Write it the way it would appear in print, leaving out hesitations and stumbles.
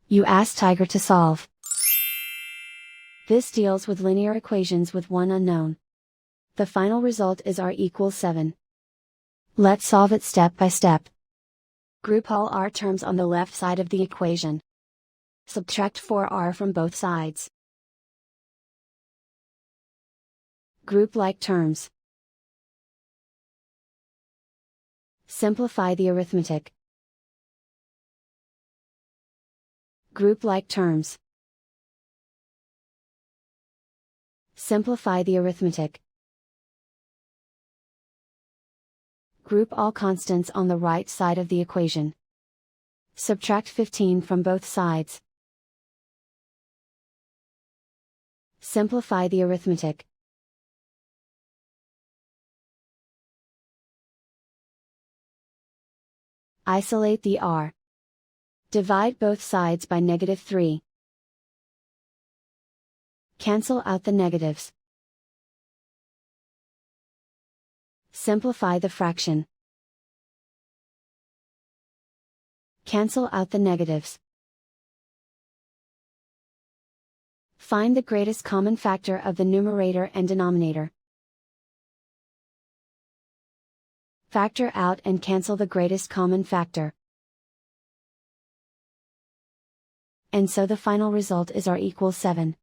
You ask Tiger to solve. This deals with linear equations with one unknown. The final result is r=7. Let's solve it step by step. Group all r terms on the left side of the equation. Subtract 4r from both sides. Group like terms. Simplify the arithmetic. Group like terms. Simplify the arithmetic. Group all constants on the right side of the equation. Subtract 15 from both sides. Simplify the arithmetic. Isolate the r. Divide both sides by -3. Cancel out the negatives. Simplify the fraction. Cancel out the negatives. Find the greatest common factor of the numerator and denominator. Factor out and cancel the greatest common factor. And so the final result is r=7.